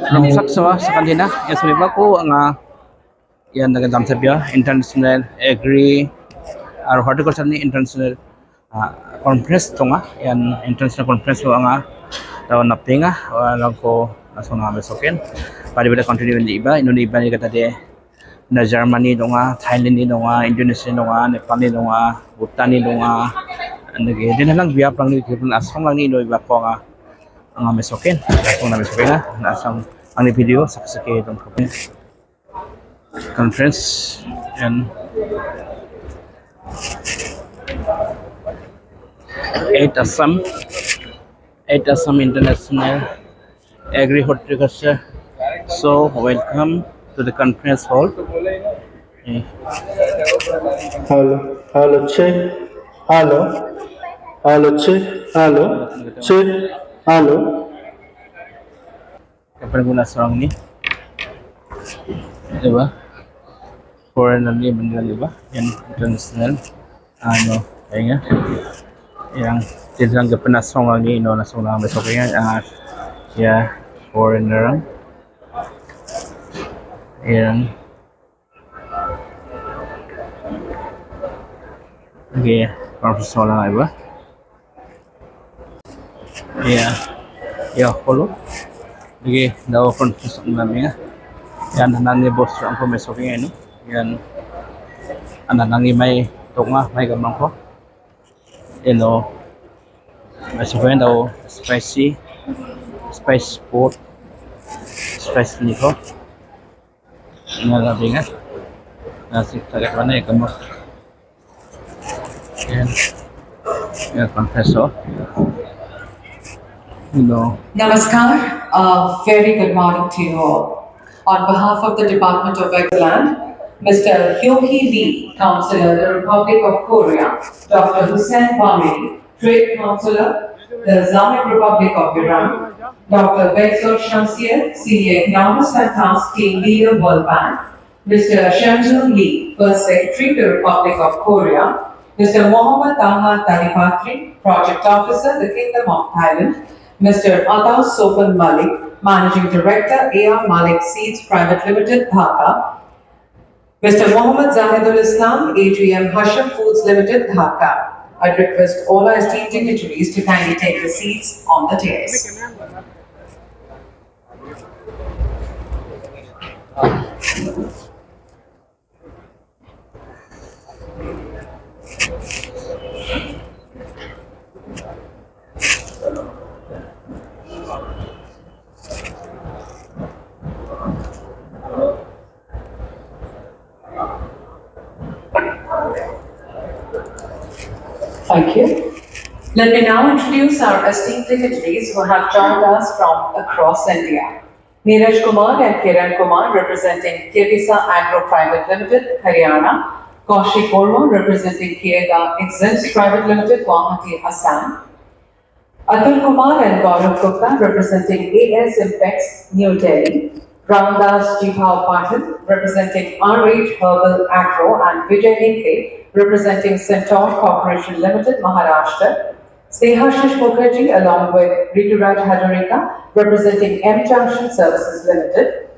Nung saksawa sa kanina, yes, may ba ko ang yan nagadam sa biya, international agri or horticulture ni international conference to nga, yan international conference ko nga daw napinga, wala ko naso nga mesokin. Pwede ba continue ni iba, iba ni kata de na Germany do nga, Thailand ni do nga, Indonesia do nga, Nepal ni do nga, Bhutan ni do nga, nagi din lang biya pang ni kipon asong lang ni iba ko nga ang mesokin. Asong na mesokin na asang ang video sa kasake itong conference and 8 Assam International Agri Horticulture. So welcome to the conference hall. Hello, check. Hello, check. Check. Kapan guna serang ni, diba? Foreigner ni benda diba? Yang international, kayaknya yang tidak pernah serang lagi, nasong lang besok kayaknya, ya foreigner, yang okay, professional lang diba? Ya, follow. Okay, daw conference namin yan nanani boss ang pumeso kaya no yan nanani may tunga may gamang ko meso kaya daw spice food spice niko nalabi nga nasi tagat mana ya gamang yan confesso Namaskar, very good morning to you all. On behalf of the Department of Land, Mr. Hyoki Lee, Councillor, the Republic of Korea, Dr. Hussein Bamiri, Trade Councillor, the Islamic Republic of Iran, Dr. Bezor Shamsier, Senior Economist and Task Team Leader, World Bank, Mr. Shamjun Lee, First Secretary, the Republic of Korea, Mr. Mohammad Taha Talipatri, Project Officer, the Kingdom of Thailand, Mr. Atal Sopan Malik, Managing Director, AR Malik Seeds Private Limited, Dhaka, Mr. Mohammad Zahidul Islam, AGM Hasham Foods Limited, Dhaka. I'd request all our esteemed dignitaries to kindly take the seats on the dais. Thank you. Let me now introduce our esteemed dignitaries who have joined us from across India. Neeraj Kumar and Kiran Kumar representing Kevisa Agro Private Limited, Haryana. Kaushik Borma representing Kiega Exents Private Limited, Guwahati, Assam. Atul Kumar and Gaurav Gupta representing AS Impex, New Delhi. Ramdas Jibhao Patil representing RH Herbal Agro and Vijay Hegde representing Centaur Corporation Limited, Maharashtra. Snehashish Mukherjee along with Rituraj Hajarika representing M Junction Services Limited.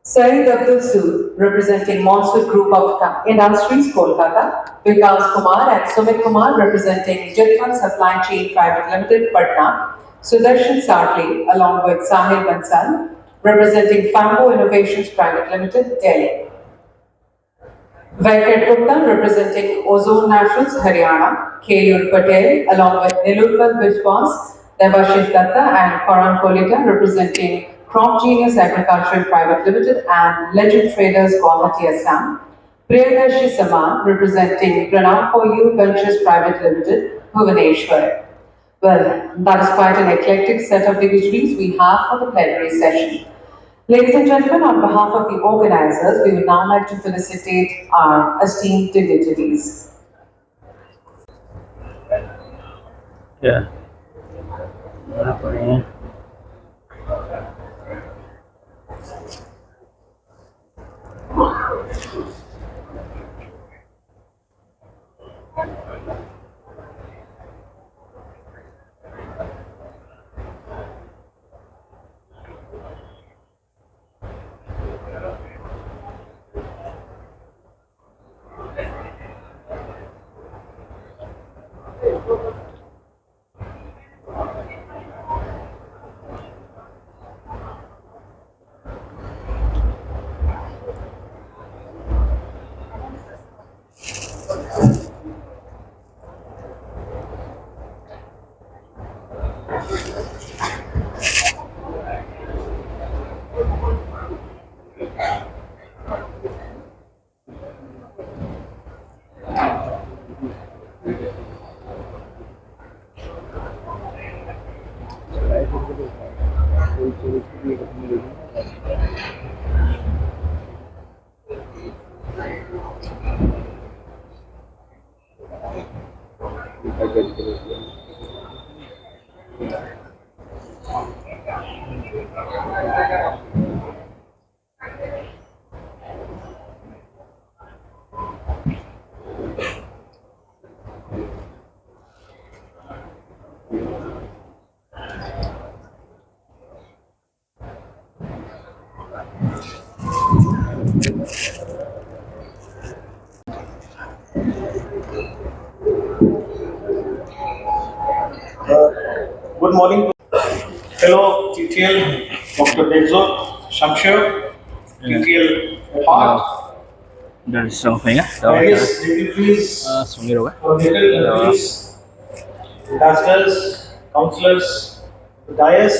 Saeed Abdul Sood representing Monsood Group of Industries, Kolkata. Vikas Kumar and Sumit Kumar representing Jitman Supply Chain Private Limited, Patna. Sudarshan Sartli along with Sahil Bansal representing Fambo Innovations Private Limited, Delhi. Venkat Gupta representing Ozone Naturals, Haryana. Keyur Patel along with Nilukal Vishwas, Devashish Datta and Karan Kolita representing Crop Genius Agricultural Private Limited and Legend Traders, Guwahati, Assam. Priyadarshi Saman representing Pranam for You Ventures Private Limited, Bhubaneswar. Well, that is quite an eclectic set of dignitaries we have for the plenary session. Ladies and gentlemen, on behalf of the organizers, we would now like to felicitate our esteemed dignitaries. Yeah. Good morning, fellow TTL Dr. Benzo Shamsher, TTL Heart, dari sofanya various dignitaries, sungiro ka political dignitaries, ambassadors, councillors, dais,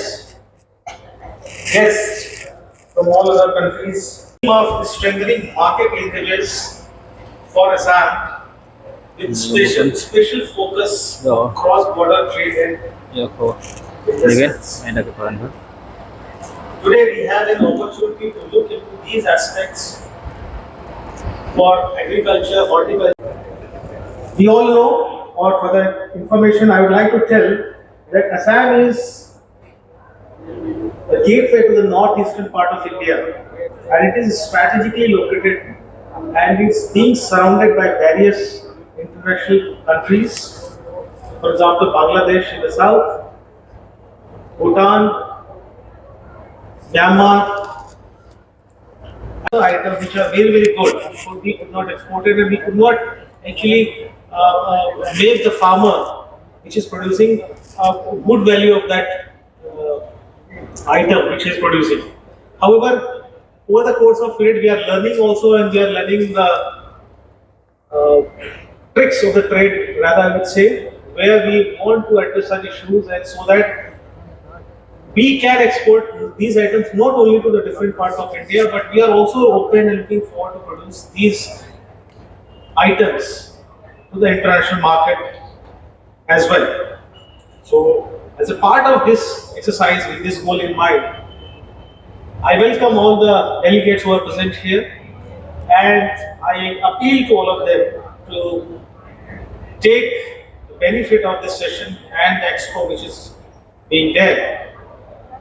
guests from all other countries. Of strengthening market linkages for Assam with special focus on cross-border trade and ya ko investments. may nagkakuran ba Today we have an opportunity to look into these aspects for agriculture, horticulture. We all know, or for the information I would like to tell, that Assam is the gateway to the northeastern part of India, and it is strategically located and it's being surrounded by various international countries. For example, Bangladesh in the south, Bhutan, Myanmar, items which are very good. So we could not export it and we could not actually make the farmer which is producing a good value of that item which is producing. However, over the course of it, we are learning also and we are learning the uh, tricks of the trade, rather I would say, where we want to address such issues and so that we can export these items not only to the different parts of India, but we are also open and looking forward to produce these items to the international market as well. So, as a part of this exercise with this goal in mind, I welcome all the delegates who are present here and I appeal to all of them to take the benefit of this session and the expo which is being there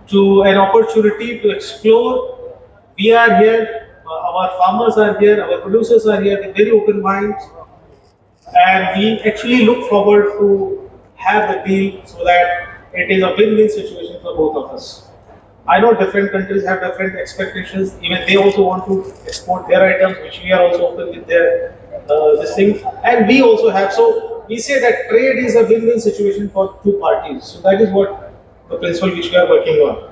to an opportunity to explore. We are here, our farmers are here, our producers are here with very open minds, and we actually look forward to have the deal so that it is a win-win situation for both of us. I know different countries have different expectations. Even they also want to export their items, which we are also open with their this thing, and we also have. So we say that trade is a win-win situation for two parties. So that is what the principle which we are working on.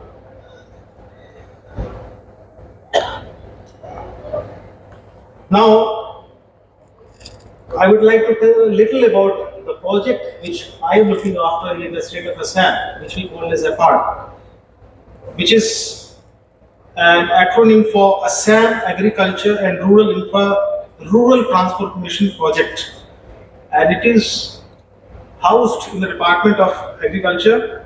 Now, I would like to tell a little about the project which I am looking after in the state of Assam, which we call as APART, which is an acronym for Assam Agriculture and Rural Transformation Project, and it is housed in the Department of Agriculture.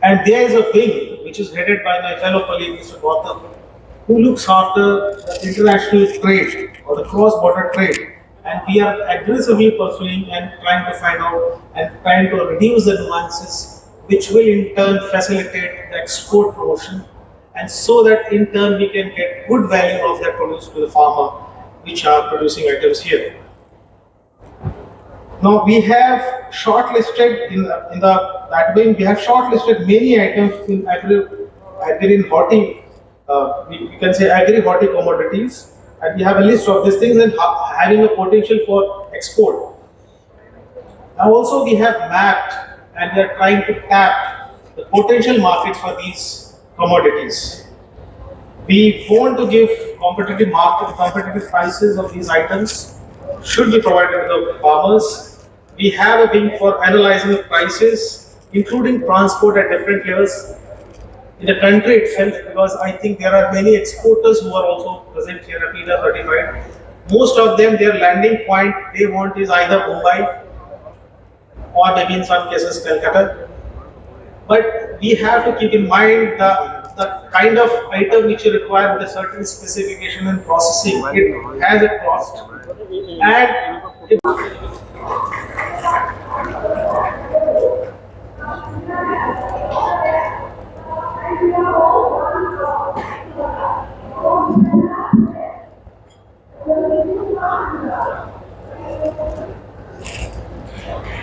And there is a wing which is headed by my fellow colleague Mr. Gautam, who looks after the international trade or the cross-border trade. And we are aggressively pursuing and trying to find out and trying to reduce the nuances, which will in turn facilitate the export promotion, and so that in turn we can get good value of that produce to the farmer, which are producing items here. Now we have shortlisted in the that way we have shortlisted many items in agri and horti. We can say agri horti commodities, and we have a list of these things and having a potential for export. Now also we have mapped and we are trying to tap the potential markets for these commodities. We want to give competitive prices of these items should be provided to the farmers. We have a wing for analyzing the prices, including transport at different levels in the country itself, because I think there are many exporters who are also present here, PIDA certified. Most of them, their landing point they want is either Mumbai or maybe in some cases Calcutta. But we have to keep in mind the the kind of item which you require with a certain specification and processing, it has a cost. And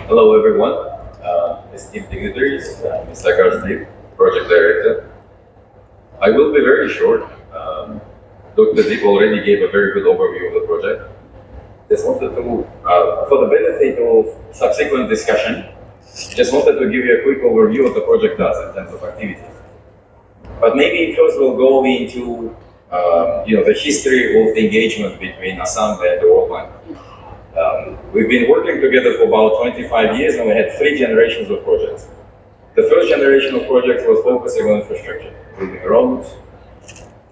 Hello everyone, esteemed dignitaries, Mr. Karsdeep, Project Director. I will be very short. Dr. Deep already gave a very good overview of the project. Just wanted to, for the benefit of subsequent discussion, just wanted to give you a quick overview of the project does in terms of activities. But maybe first we'll go into the history of the engagement between Assam and the World Bank. We've been working together for about 25 years and we had 3 generations of projects. The first generation of projects was focusing on infrastructure, building roads,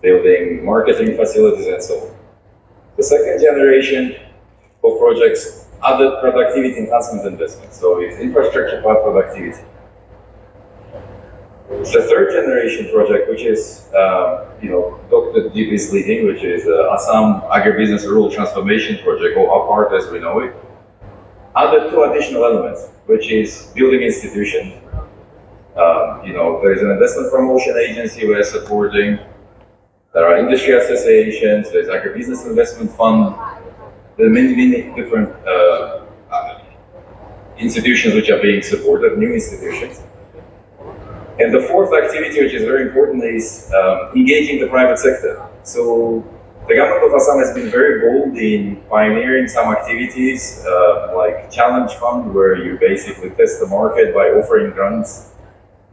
building marketing facilities and so on. The second generation of projects added productivity enhancement investments, so it's infrastructure plus productivity. The third generation project, which is, Dr. Deep is leading, which is Assam Agribusiness Rural Transformation Project, or APART as we know it, added 2 additional elements, which is building institutions. There is an investment promotion agency we are supporting, there are industry associations, there's agribusiness investment fund, there are many different institutions which are being supported, new institutions. And the fourth activity, which is very important, is engaging the private sector. So the government of Assam has been very bold in pioneering some activities like Challenge Fund, where you basically test the market by offering grants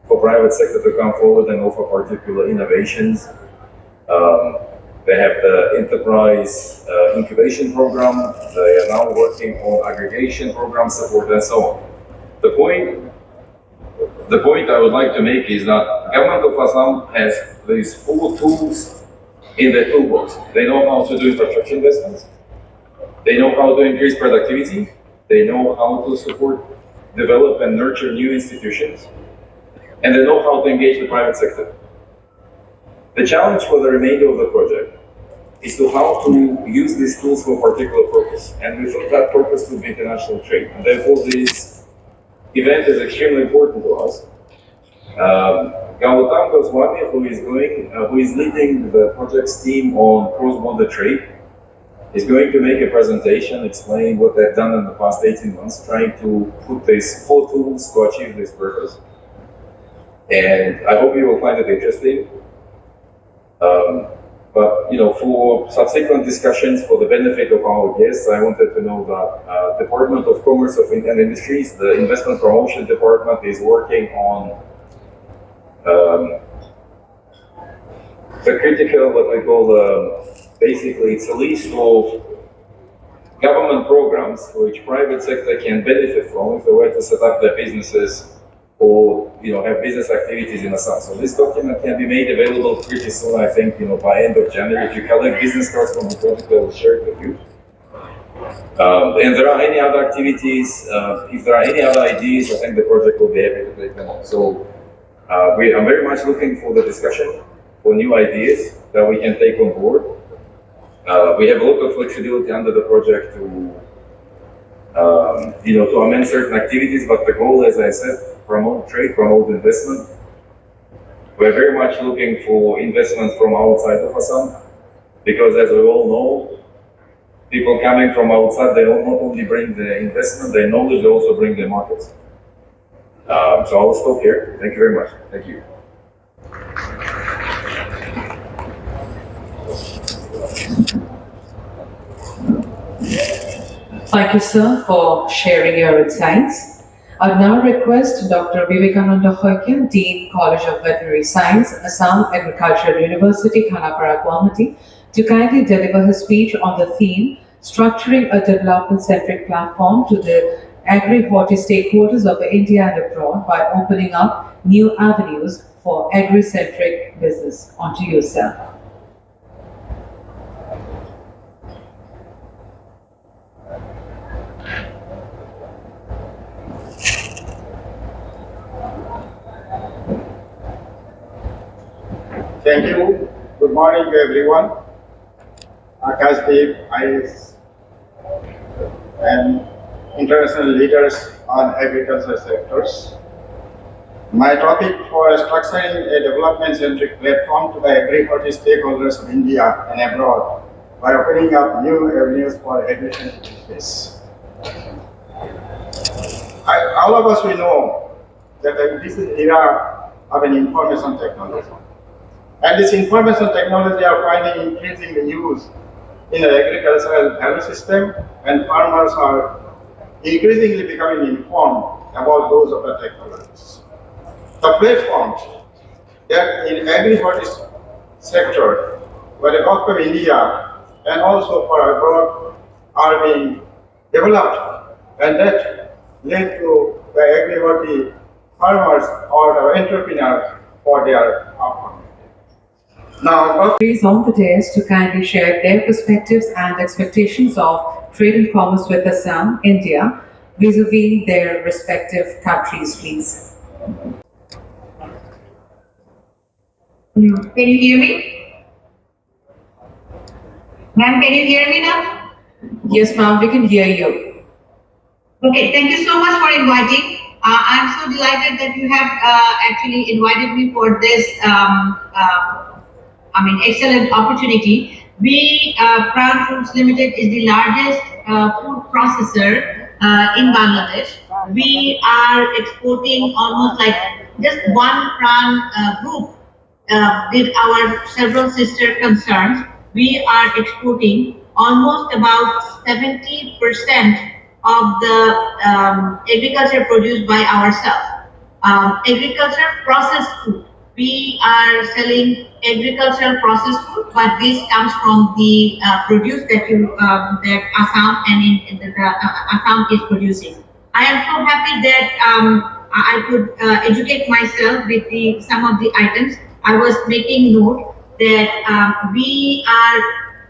for private sector to come forward and offer particular innovations. They have the enterprise incubation program. They are now working on aggregation program support and so on. The point I would like to make is that government of Assam has these 4 tools in their toolbox. They know how to do infrastructure investments. They know how to increase productivity. They know how to support, develop and nurture new institutions. And they know how to engage the private sector. The challenge for the remainder of the project is to how to use these tools for a particular purpose. And we thought that purpose would be international trade. And therefore this event is extremely important to us. Gautam Goswami, who is leading the project's team on cross-border trade, is going to make a presentation explaining what they've done in the past 18 months, trying to put these 4 tools to achieve this purpose. And I hope you will find it interesting. But for subsequent discussions, for the benefit of our guests, I wanted to know that Department of Commerce and Industries, the Investment Promotion Department, is working on the critical, what we call, basically it's a list of government programs which private sector can benefit from if they were to set up their businesses or have business activities in Assam. So this document can be made available pretty soon, I think, by end of January. If you collect business cards from the project, I will share it with you. And there are any other activities, if there are any other ideas, I think the project will be happy to take them on. So I'm very much looking for the discussion, for new ideas that we can take on board. We have a lot of flexibility under the project to amend certain activities, but the goal, as I said, promote trade, promote investment. We're very much looking for investment from outside of Assam, because as we all know, people coming from outside, they not only bring the investment, their knowledge, they also bring their markets. So I'll stop here. Thank you very much. Thank you. Thank you, sir, for sharing your insights. I now request Dr. Vivekananda Hoikin, Dean, College of Veterinary Science, Assam Agricultural University, Khanapara, Guwahati, to kindly deliver his speech on the theme, Structuring a Development-Centric Platform to the Agri-Horti Stakeholders of India and Abroad by Opening Up New Avenues for Agri-Centric Business. On to you, sir. Thank you. Good morning to everyone. Akashdeep, IS, and international leaders on agriculture sectors. My topic for structuring a development-centric platform to the agri-horti stakeholders of India and abroad by opening up new avenues for agri-centric business. All of us we know that this is era of an information technology. And this information technology are finding increasing use in the agricultural value system, and farmers are increasingly becoming informed about those of the technologies. The platforms that in agri-horti sector, for the Gulf of India and also for abroad, are being developed, and that led to the agri-horti farmers or the entrepreneurs for their upcoming. Now, On the dais to kindly share their perspectives and expectations of trade and commerce with Assam, India, vis-a-vis their respective countries, please. Can you hear me? Ma'am, can you hear me now? Yes, ma'am, we can hear you. Okay, thank you so much for inviting. I'm so delighted that you have actually invited me for this, excellent opportunity. We, Crown Foods Limited is the largest food processor in Bangladesh. We are exporting almost like just one Crown group with our several sister concerns. We are exporting almost about 70% of the agriculture produced by ourselves. Agriculture processed food. We are selling agricultural processed food, but this comes from the produce that Assam and Assam is producing. I am so happy that I could educate myself with some of the items. I was making note that we are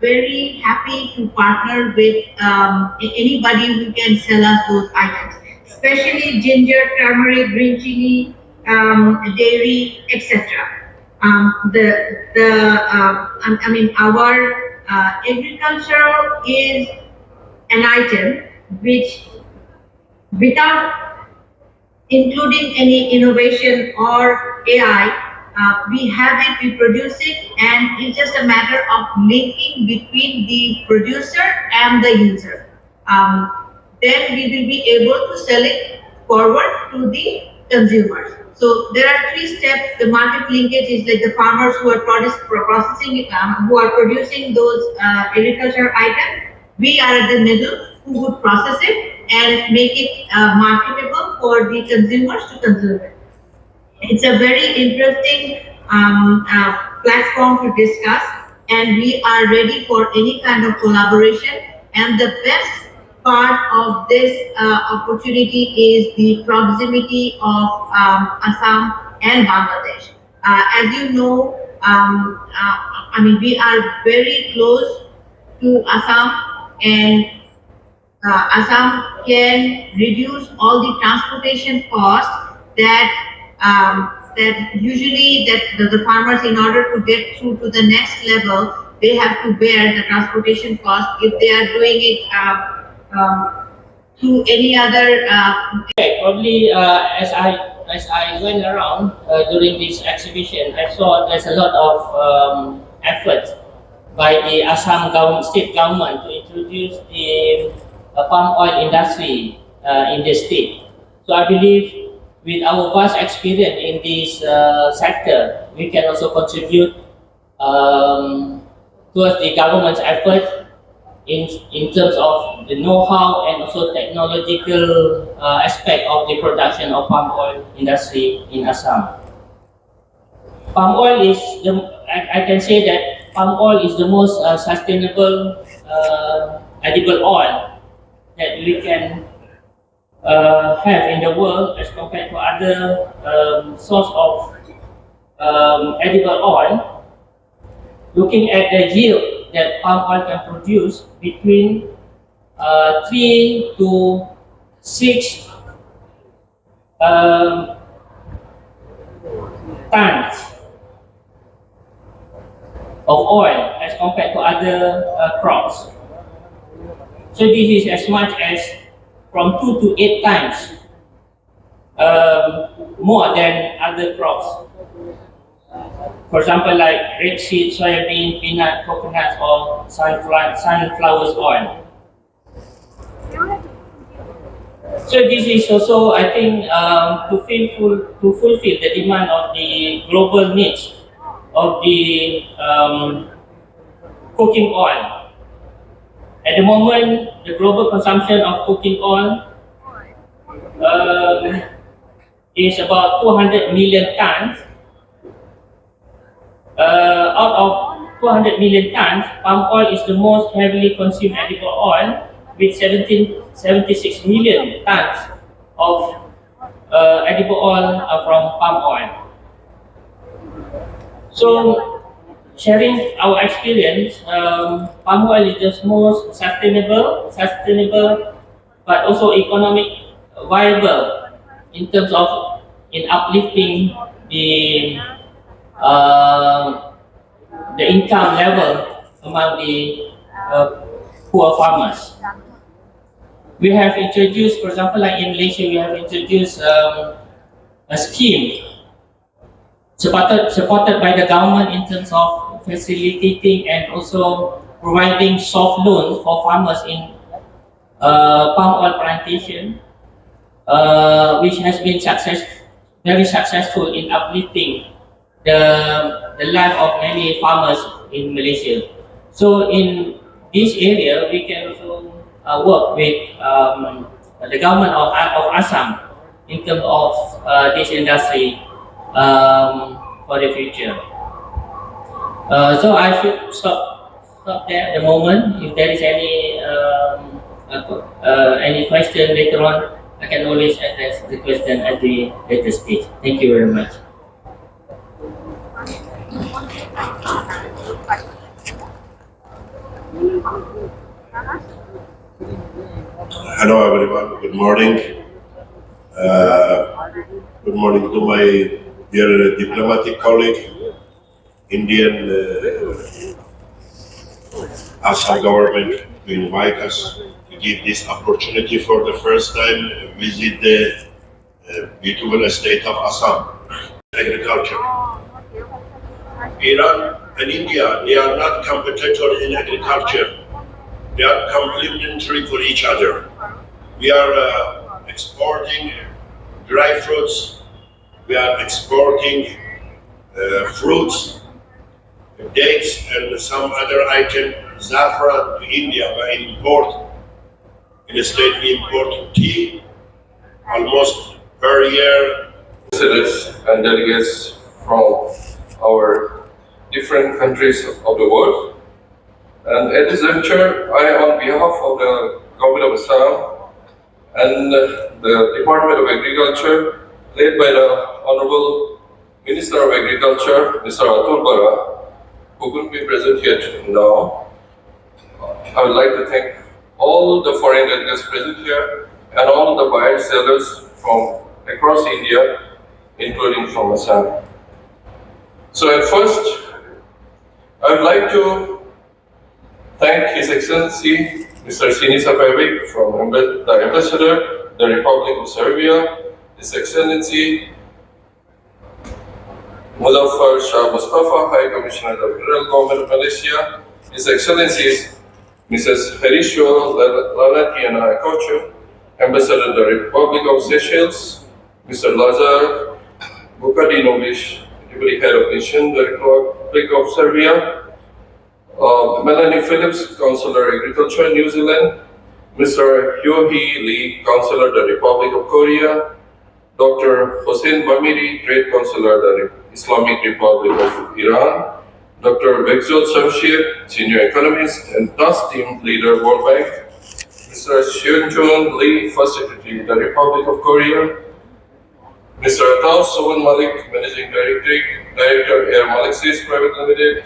very happy to partner with anybody who can sell us those items, especially ginger, turmeric, green chili, dairy, etc. Our agriculture is an item which, without including any innovation or AI, we have it, we produce it, and it's just a matter of linking between the producer and the user. Then we will be able to sell it forward to the consumers. So there are three steps. The market linkage is like the farmers who are processing, who are producing those agricultural items. We are at the middle who would process it and make it marketable for the consumers to consume it. It's a very interesting platform to discuss, and we are ready for any kind of collaboration. And the best part of this opportunity is the proximity of Assam and Bangladesh. As you know, we are very close to Assam, and Assam can reduce all the transportation costs that usually the farmers, in order to get through to the next level, they have to bear the transportation cost if they are doing it through any other. Probably as I went around during this exhibition, I saw there's a lot of effort by the Assam state government to introduce the palm oil industry in the state. So I believe with our vast experience in this sector, we can also contribute towards the government's effort in terms of the know-how and also technological aspect of the production of palm oil industry in Assam. Palm oil is I can say that palm oil is the most sustainable edible oil that we can have in the world as compared to other source of edible oil. Looking at the yield that palm oil can produce between 3 to 6 tons of oil as compared to other crops. So this is as much as from 2 to 8 times more than other crops. For example, like rapeseed, soybean, peanut, coconuts, or sunflower oil. So this is also, I think, to fulfill the demand of the global needs of the cooking oil. At the moment, the global consumption of cooking oil is about 200 million tons. Out of 200 million tons, palm oil is the most heavily consumed edible oil, with 76 million tons of edible oil from palm oil. So, sharing our experience, palm oil is the most sustainable, but also economic viable in terms of in uplifting uh, the income level among the poor farmers. We have introduced, for example, like in Malaysia, we have introduced a scheme supported by the government in terms of facilitating and also providing soft loans for farmers in palm oil plantation, which has been very successful in uplifting the life of many farmers in Malaysia. So in this area, we can also work with the government of Assam in terms of this industry for the future. So I should stop there at the moment. If there is any question later on, I can always address the question at the later stage. Thank you very much. Hello everyone, good morning. Good morning to my dear diplomatic colleague, Indian Assam government to invite us to give this opportunity for the first time visit the beautiful state of Assam. Agriculture. Iran and India, they are not competitors in agriculture. They are complementary for each other. We are exporting dry fruits, we are exporting fruits, dates, and some other item, saffron to India. We import, in the state we import tea almost per year. Visitors and delegates from our different countries of the world. And at this juncture, I, on behalf of the Government of Assam and the Department of Agriculture, led by the Honorable Minister of Agriculture, Mr. Atul Bara, who couldn't be present here now, I would like to thank all the foreign delegates present here and all the buyers, sellers from across India, including from Assam. So at first, I would like to thank His Excellency Mr. Sinisa Pavic, from the Ambassador, the Republic of Serbia, His Excellency Muzaffar Shah Mustafa, High Commissioner of the Federal Government of Malaysia, His Excellencies Mrs. Harisho Lalatiana Akocho, Ambassador of the Republic of Seychelles, Mr. Lazar Vukadinovic, Deputy Head of Mission, the Republic of Serbia, Melanie Phillips, Consular Agriculture, New Zealand, Mr. Hyo Hee Lee, Consular, the Republic of Korea, Dr. Hossein Bamiri, Trade Consular, the Islamic Republic of Iran, Dr. Begzul Shamshir, Senior Economist and Task Team Leader, World Bank, Mr. Hyun-Jun Lee, First Secretary, the Republic of Korea, Mr. Atal Sowan Malik, Managing Director, Air Malik Seas Private Limited,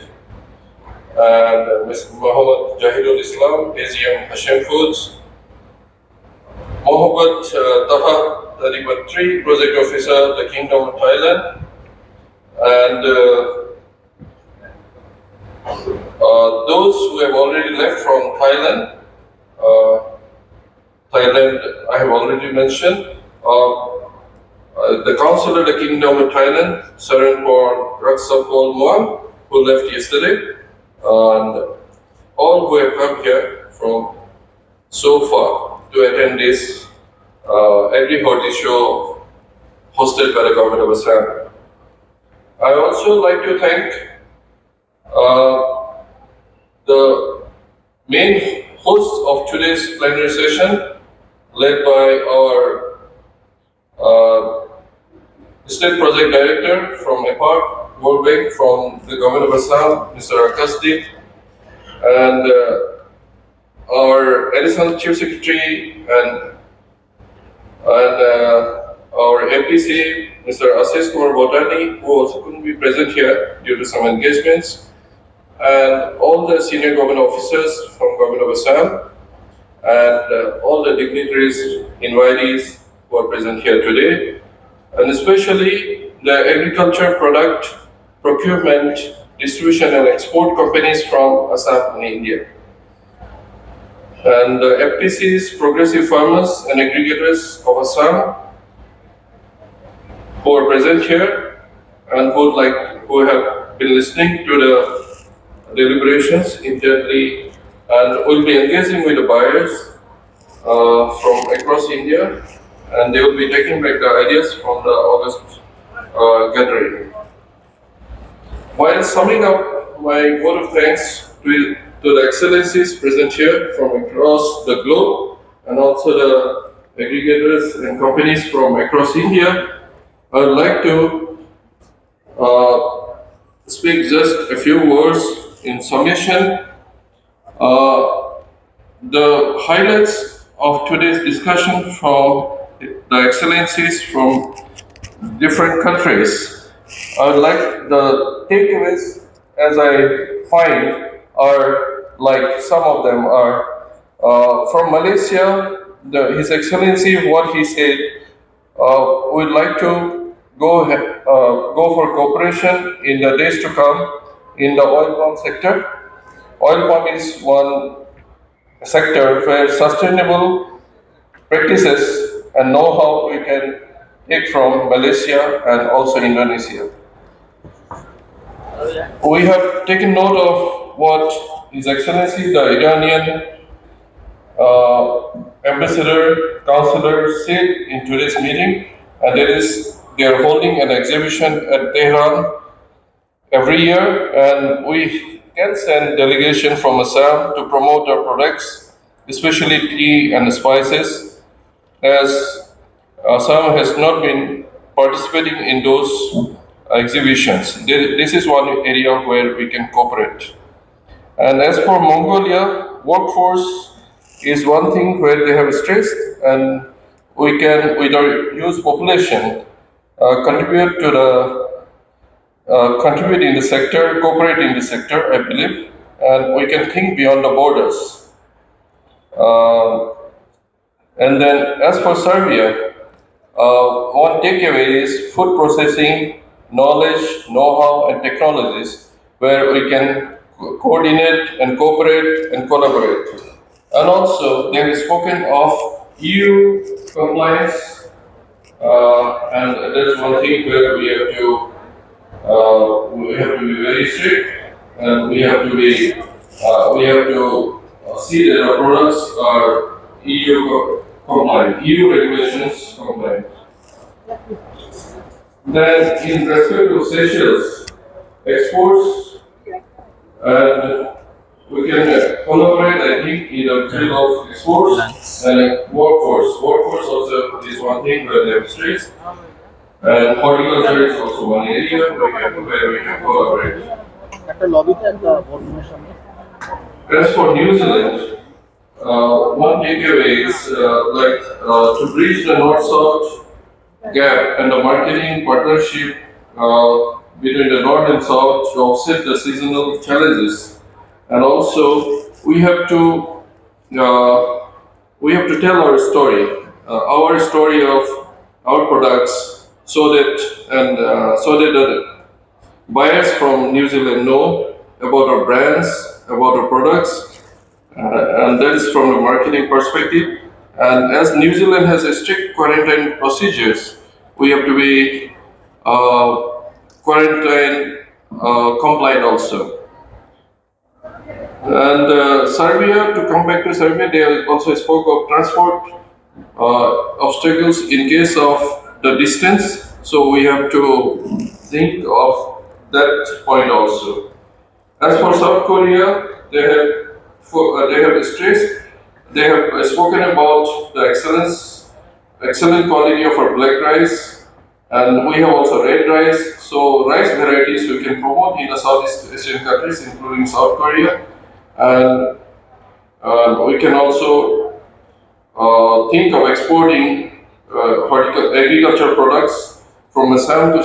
and Mr. Muhammad Jahidul Islam, AGM Hashem Foods, Mohammed Taha Taribatri, Project Officer, the Kingdom of Thailand, and those who have already left from Thailand. Thailand, I have already mentioned. The Council of the Kingdom of Thailand, Saranpon Raksapol Muang, who left yesterday, and all who have come here from so far to attend this agri horti show hosted by the government of Assam. I also like to thank the main host of today's plenary session, led by our State Project Director from EPART, World Bank, from the Government of Assam, Mr. Akasdeep, and our Additional Chief Secretary and our MPC, Mr. Ashish Kumar Botani, who also couldn't be present here due to some engagements, and all the senior government officers from Government of Assam, and all the dignitaries, invitees who are present here today, and especially the agriculture product procurement, distribution and export companies from Assam and India. And the FPCs, progressive farmers and aggregators of Assam who are present here and who have been listening to the deliberations intently and will be engaging with the buyers from across India, and they will be taking back the ideas from the August gathering. While summing up my vote of thanks to the excellencies present here from across the globe and also the aggregators and companies from across India, I would like to speak just a few words in summation. The highlights of today's discussion from the excellencies from different countries, I would like the takeaways as I find are like some of them are from Malaysia. His Excellency, what he said, would like to go for cooperation in the days to come in the oil palm sector. Oil palm is one sector where sustainable practices and know-how we can take from Malaysia and also Indonesia. We have taken note of what His Excellency the Iranian ambassador, councillor said in today's meeting, and they are holding an exhibition at Tehran every year, and we can send delegation from Assam to promote our products, especially tea and spices, as Assam has not been participating in those exhibitions. This is one area where we can cooperate. And as for Mongolia, workforce is one thing where they have stressed, and we can, with our youth population, contribute in the sector, cooperate in the sector, I believe, and we can think beyond the borders. And then as for Serbia, one takeaway is food processing, knowledge, know-how, and technologies where we can coordinate and cooperate and collaborate. And also, they have spoken of EU compliance, and that's one thing where we have to be very strict, and we have to see that our products are EU compliant, EU regulations compliant. Then, in respect to Seychelles, exports, and we can collaborate, I think, in the field of exports and workforce. Workforce also is one thing where they have stressed, and horticulture is also one area where we can collaborate. As for New Zealand, one takeaway is to bridge the north-south gap and the marketing partnership between the north and south to offset the seasonal challenges. And also, we have to tell our story of our products, so that the buyers from New Zealand know about our brands, about about the products, and that is from the marketing perspective. And as New Zealand has a strict quarantine procedures, we have to be quarantine compliant also. And Serbia, to come back to Serbia, they also spoke of transport obstacles in case of the distance. So we have to think of that point also. As for South Korea, they have stressed, they have spoken about the excellent quality of our black rice, and we have also red rice. So rice varieties we can promote in the Southeast Asian countries, including South Korea, and we can also think of exporting agricultural products from Assam to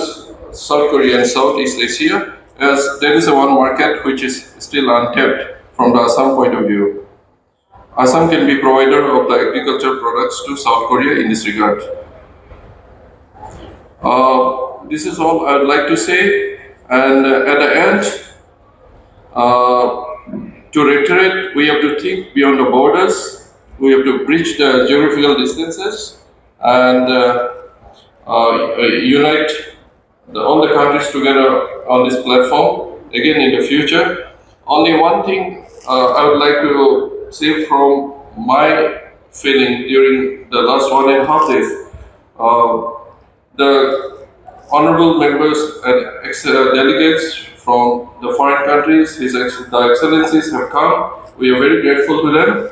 South Korea and Southeast Asia, as there is a one market which is still untapped from the Assam point of view. Assam can be provider of the agricultural products to South Korea in this regard. This is all I would like to say, and at the end, to reiterate, we have to think beyond the borders. We have to bridge the geographical distances and unite all the countries together on this platform again in the future. Only one thing I would like to say from my feeling during the last 1.5 days. The honorable members and delegates from the foreign countries, the excellencies have come. We are very grateful to them.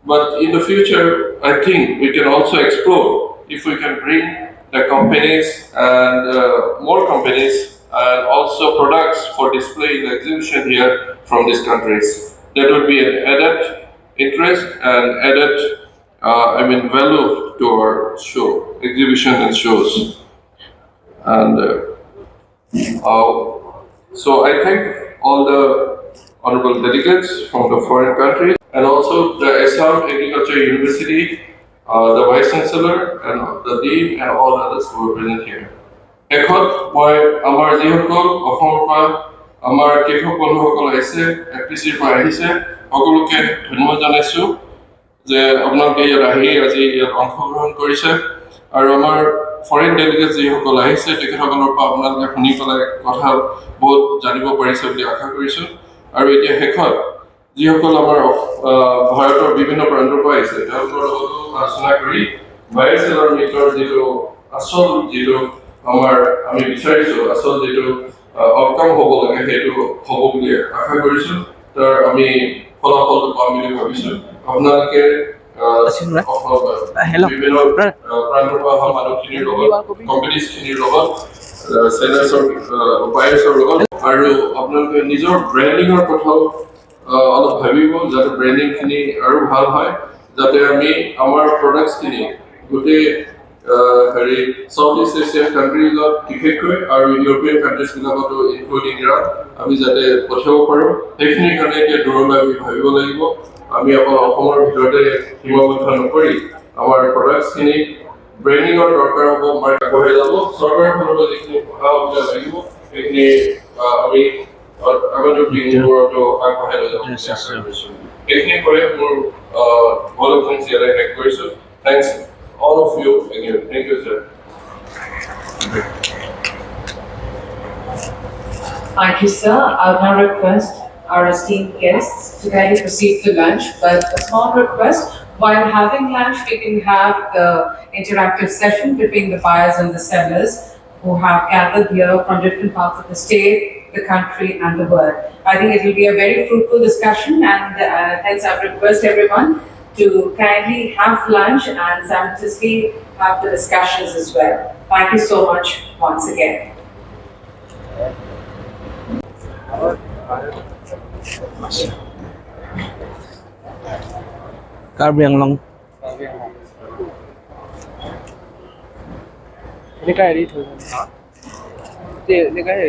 But in the future, I think we can also explore if we can bring the companies and more companies and also products for display in the exhibition here from these countries. That would be an added interest and added, value to our show, exhibition and shows. And so I thank all the honorable delegates from the foreign countries and also the Assam Agriculture University, the Vice Chancellor and the Dean and all others who were present here. শেষত মই আমাৰ যিসকল অসমৰ পৰা আমাৰ কৃষক বন্ধুসকল আহিছে, এফপিচিৰ পৰা আহিছে, সকলোকে ধন্যবাদ জনাইছোঁ যে আপোনালোকে ইয়াত আহি আজি ইয়াত অংশগ্ৰহণ কৰিছে। আৰু আমাৰ ফৰেন ডেলিগেট যিসকল আহিছে তেখেতসকলৰ পৰা আপোনালোকে শুনি পেলাই কথা বহুত জানিব পাৰিছে বুলি আশা কৰিছোঁ। আৰু এতিয়া শেষত যিসকল আমাৰ ভাৰতৰ বিভিন্ন প্ৰান্তৰ পৰা আহিছে তেওঁলোকৰ লগতো আলোচনা কৰি বায়ুচেনাৰ মিত্ৰৰ যিটো আচল যিটো আমি বিচাৰিছোঁ আচল যিটো আউটকাম হ'ব লাগে সেইটো হ'ব বুলি আশা কৰিছোঁ। তাৰ আমি ফলাফলটো পাম বুলি ভাবিছোঁ। আপোনালোকে বিভিন্ন প্ৰান্তৰ পৰা অহা মানুহখিনিৰ লগত কোম্পানীজখিনিৰ লগত বায়ুচৰ লগত আৰু আপোনালোকে নিজৰ ব্ৰেণ্ডিঙৰ কথাও অলপ ভাবিব যাতে ব্ৰেণ্ডিংখিনি আৰু ভাল হয়, যাতে আমি আমাৰ প্ৰডাক্টছখিনি গোটেই সাউথ ইষ্ট এছিয়ান কাণ্ট্ৰিজত বিশেষকৈ আৰু ইউৰোপীয়ান কাণ্ট্ৰিজবিলাকতো ইনক্লুডিং ইৰাণ আমি যাতে পঠিয়াব পাৰোঁ, সেইখিনিৰ কাৰণে এতিয়া দূৰলৈ আমি ভাবিব লাগিব। আমি অকল অসমৰ ভিতৰতে সীমাবদ্ধ নকৰি আমাৰ প্ৰডাক্টছখিনি ব্ৰেণ্ডিঙৰ দৰকাৰ হ'ব, মাৰ্কেট আগবঢ়াই যাব। চৰকাৰৰ ফালৰ পৰা যিখিনি সহায় লাগিব সেইখিনি আমি আগন্তুক দিনবোৰতো আগবঢ়াই লৈ যাব। এইখিনি কৰি মোৰ অলপ ইয়াতে শেষ কৰিছোঁ। Thanks all of you again. Thank you, sir. Thank you, sir. I'll now request our esteemed guests to kindly proceed to lunch, but a small request, while having lunch, we can have the interactive session between the buyers and the sellers who have gathered here from different parts of the state, the country and the world. I think it will be a very fruitful discussion, and hence I request everyone to kindly have lunch and simultaneously have the discussions as well. Thank you so much once again. Karbi yang long. Ini kayak di itu. Ini kayak.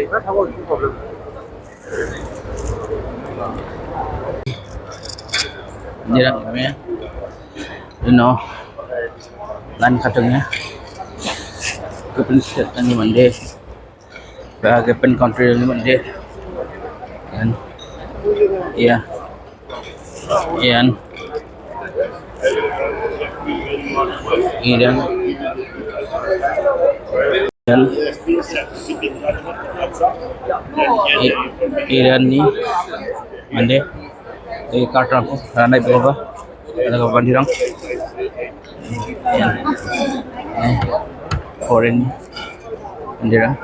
Ini lah namanya. Lan katungnya. Kepen state ni mande. Kepen country ni mande. Dan iya Yan. Iran. Yan. Iran ni. Mande. Karton ko. Karena itu apa? Ada kapan dirang? Yan. Foreign. Dirang.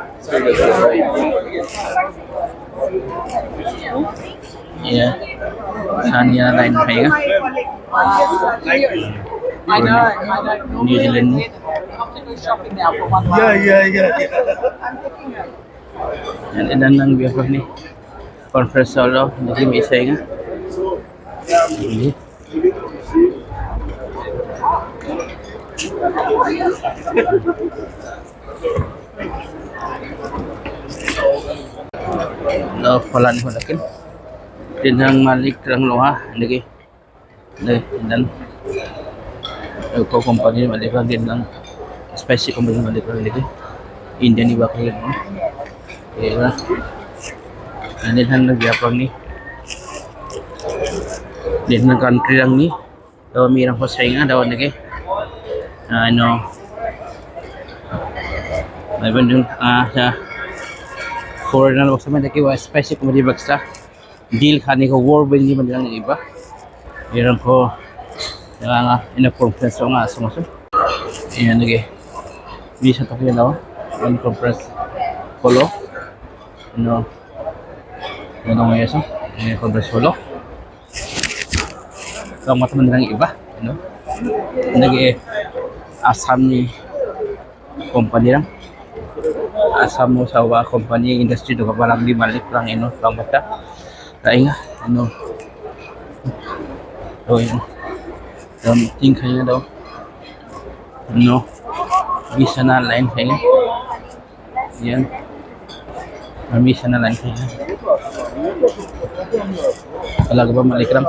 Ya. Sania lain kayaknya. New Zealand ni. Yan ilan lang biya ni. Conference solo, hindi may isa nga. Hindi. No, pala ni malakin. Tinang malik lang loha, lagi. Dan ko company malik lang din lang. Spicy company malik lang lagi. Indian iba ko yun. Kaya ini han nagyapang ni. Din ng country lang ni. Daw mirang ko sa nga daw lagi. Ano may bandung sa foreigner box man lagi wa spicy comedy box sa deal kani ko war bin ni man lang iba. Meron ko nga ina-conference nga sumaso. Ayan lagi. Bisa to yun daw. Ang conference polo. No. Ano nga yaso? Ang conference polo. Ang mata man lang iba, no? Lagi Assam ni company lang. Assam mo sa company industry do parang di malik lang ino lang mata. Kaya nga ano. Oh yun. Ting kaya daw. No. Bisa na line kaya. Yan. Bisa na line kaya. Talaga ba malik lang?